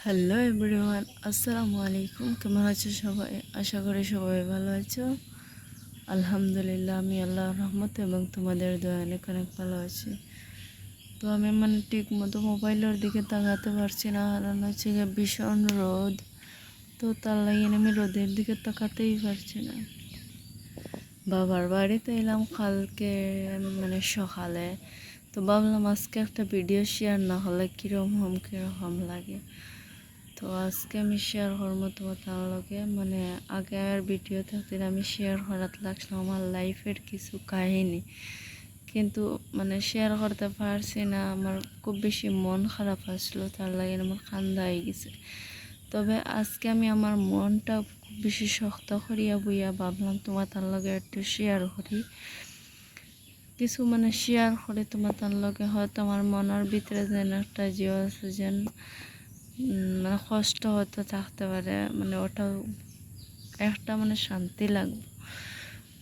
Hello everyone, আসসালামু আলাইকুম। কেমন আছো সবাই? আশা করি সবাই ভালো আছো। আলহামদুলিল্লাহ, আমি আল্লাহর রহমত এবং তোমাদের দোয়া অনেক অনেক ভালো আছি। তো আমি ঠিক মতো মোবাইলের দিকে তাকাতে পারছি না, কারণ হচ্ছে গিয়ে ভীষণ রোদ। তো তার লাগিয়ে আমি রোদের দিকে তাকাতেই পারছি না। বাবার বাড়িতে এলাম কালকে সকালে। তো ভাবলাম আজকে একটা ভিডিও শেয়ার না হলে কীরকম লাগে। তো আজকে আমি শেয়ার করবো তোমার লগে আগের ভিডিও থাকতে আমি শেয়ার করাত লাগলাম আমার লাইফের কিছু কাহিনী, কিন্তু শেয়ার করতে পারছি না। আমার খুব বেশি মন খারাপ আসলো, তার লাগে আমার কান্দা হয়ে গেছে। তবে আজকে আমি আমার মনটা খুব বেশি শক্ত করিয়া বইয়া ভাবলাম তোমার লগে একটু শেয়ার করি কিছু, শেয়ার করে তোমার লগে হয়তো আমার মনের ভিতরে যেন একটা জিও আছে, যেন কষ্ট হয়তো থাকতে পারে, ওটাও একটা শান্তি লাগবে।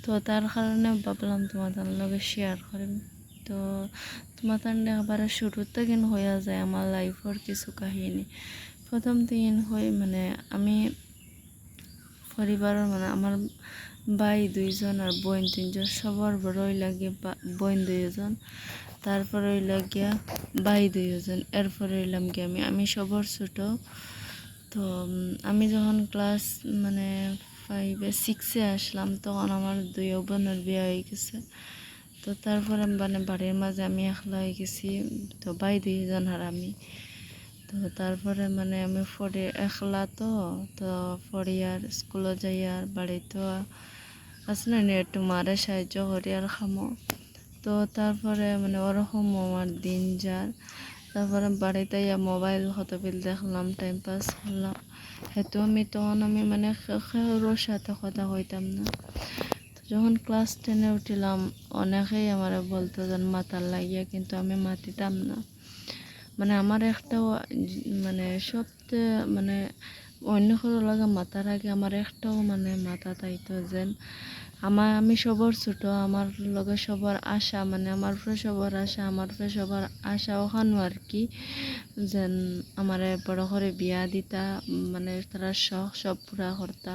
তো তার কারণে ভাবলাম তোমাদের লগে শেয়ার করি। তো তোমাদের একবারে শুরুতে কিন হইয়া যায় আমার লাইফের কিছু কাহিনী। প্রথম দিন হই আমি পরিবারের আমার ভাই 2জন আর বোন 3জন, সবার বড় লাগে বোন 2জন, তারপরে গিয়া ভাই 2জন, এরপরে হইলাম গিয়ে আমি সবার ছোট। তো আমি যখন ক্লাস 5-6 আসলাম, তখন আমার 2 বোনের বিয়ে হয়ে গেছে। তো তারপরে বাড়ির মাঝে আমি একলা হয়ে গেছি। তো ভাই 2জন আর আমি। তো তারপরে আমি পরে একলা, তো পরে আর স্কুলে যাই আর বাড়িতে আসলে একটু মারে সাহায্য করি আর খামো। তো তারপরে ওরকম আমার দিন যার। তারপরে বাড়িতে মোবাইল হতবিল দেখলাম, টাইম পাস করলাম। হেতু তখন আমি কারোর সাথে কথা কইতাম না। তো যখন ক্লাস 10-এ উঠিলাম, অনেকেই আমার বলতো যেন মাতার লাগিয়া, কিন্তু আমি মাতিতাম না। আমার একটাও সবচেয়ে অন্য কারোর লাগে মাতার আগে আমার একটাও মাথা তাইতো যেন আমি সবার ছোট, আমার লগে সবার আশা, আমার উপরে সবার আশা, আমার উপরে সবার আশা ওখানো আর কি, যেন আমার বড় করে বিয়া দিতা, তারা শখ সব পুরা করতা,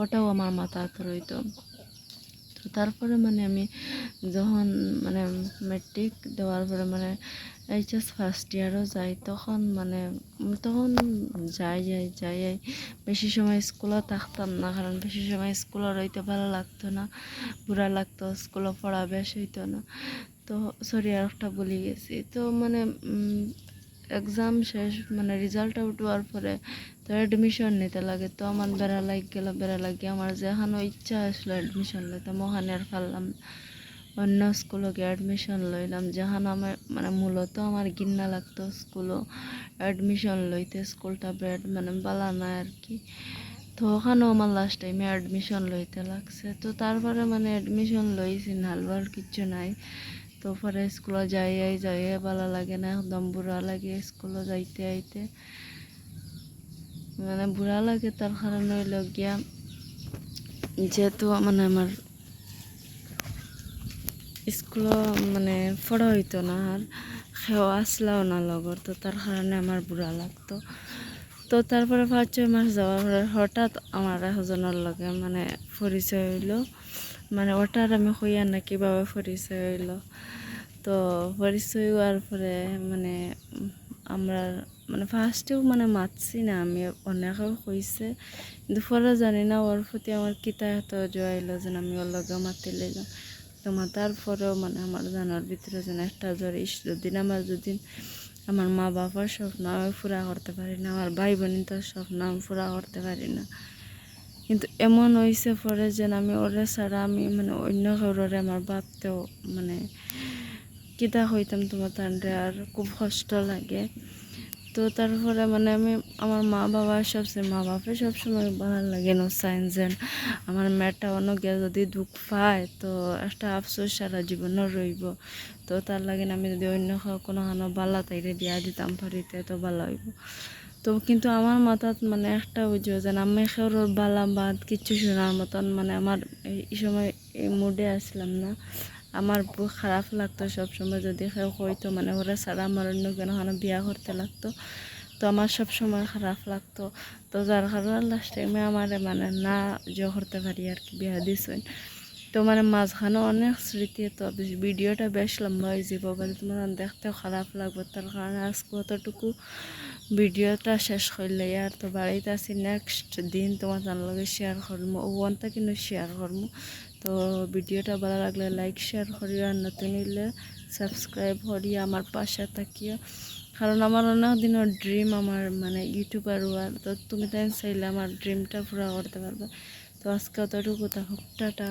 ওটাও আমার মাথাতে রইতো। তো তারপরে আমি যখন ম্যাট্রিক দেওয়ার পরে এইচএস ফার্স্ট ইয়ারও যাই, তখন তখন যাই বেশি সময় স্কুলে থাকতাম না, কারণ বেশি সময় স্কুলে রইতে ভালো লাগতো না, বুড়া লাগতো, স্কুলে পড়া বেশ হইতো না। তো সরি, আর একটা বলে গেছি। তো এক্সাম শেষ রেজাল্ট আউট হওয়ার পরে তো অ্যাডমিশন নিতে লাগে। তো আমার বেড়া লাগিয়ে আমার যেখানে ইচ্ছা আসলো অ্যাডমিশন লইতাম, ওখানে আর পারলাম অন্য স্কুলে গিয়ে অ্যাডমিশন লইলাম, যেখানে আমার মূলত আমার ঘৃণা লাগতো স্কুলও অ্যাডমিশন লইতে, স্কুলটা ব্যাড বালা না আর কি। তো ওখানেও আমার লাস্ট টাইমে অ্যাডমিশন লইতে লাগছে। তো তারপরে অ্যাডমিশন লইছি, নালবার কিচ্ছু নাই। তো পরে স্কুলে যাই ভালো লাগে না, একদম বুড়া লাগে স্কুলে যাইতে আইতে, বুড়া লাগে। তার কারণে হইল গিয়া যেহেতু আমার স্কুলে পড়া হইতো না, আর সেও আসলাও না লগর, তো তার কারণে আমার বুড়া লাগতো। তো তারপরে 5-6 মাস যাওয়ার পরে হঠাৎ আমার একজনের লগে পরিচয় হইলো, ওটার আমি কইয়া না কীভাবে পরিচয় হইলো। তো পরিচয় হওয়ার পরে আমরা ফার্স্টেও মাতছি না, আমি অনেকেও কইছে, কিন্তু পরে জানি না ওর প্রতি আমার কিতা এত জয়াইলো যেন আমি ওর লগে মাতি লইলাম। তো মাতার পরেও আমার জানার ভিতরে যেন একটা জ্বর, যদি আমার মা বাবার স্বপ্ন আমি পুরা করতে পারি না, আমার ভাই বোনের স্বপ্ন আমি পুরা করতে পারি না, কিন্তু এমন হয়েছে পরে যেন আমি ওরে ছাড়া আমি অন্য কাউরে আমার ভাবতেও কিতা হইতাম তোমার তান্ডে, আর খুব কষ্ট লাগে। তো তারপরে আমি আমার মা বাপে সবসময় ভালো লাগে না চাইন যেন আমার মেয়েটা অন্য গিয়ে যদি দুঃখ পায়, তো একটা আফসোস সারা জীবনও রইব। তো তার লাগে আমি যদি অন্য কোনো বালা তাইরে বিয়া দিতাম পারিতে তো ভালো হইব। তো কিন্তু আমার মাথাত একটা বুঝো যেন আমি খেউর বালা বাদ কিচ্ছু শোনার মতন আমার এই সময় এই মুডে আসলাম না। আমার খারাপ লাগতো সবসময় যদি কেউ হইতো ওরা ছাড়া আমার অন্য কেন বিয়া করতে লাগতো। তো আমার সব সময় খারাপ লাগতো। তো যার কারণে লাস্ট টাইমে আমার মানে না করতে পারি আর কি বিয়া দিছেন। তো মানে মাঝখানে অনেক স্মৃতি, তো ভিডিওটা বেশ লম্বা হয়ে যাব বলে তোমার দেখতেও খারাপ লাগবে, তার কারণে আজকে অতটুকু ভিডিওটা শেষ করলে আর তো বাড়িতে আছি নেক্সট দিন তোমার লগে শেয়ার করবো, ওনটা কিন্তু শেয়ার করবো। তো ভিডিওটা ভালো লাগলে লাইক শেয়ার করিও, আর নতুন হইলে সাবস্ক্রাইব করিয়া আমার পাশে থাকিও, কারণ আমার অনেক দিনের ড্রিম আমার মানে ইউটিউবার হওয়ার। তো তুমি তাই চাইলে আমার ড্রিমটা পুরো করতে পারবে। তো আজকে অতটুকু থাকুক, টাটা।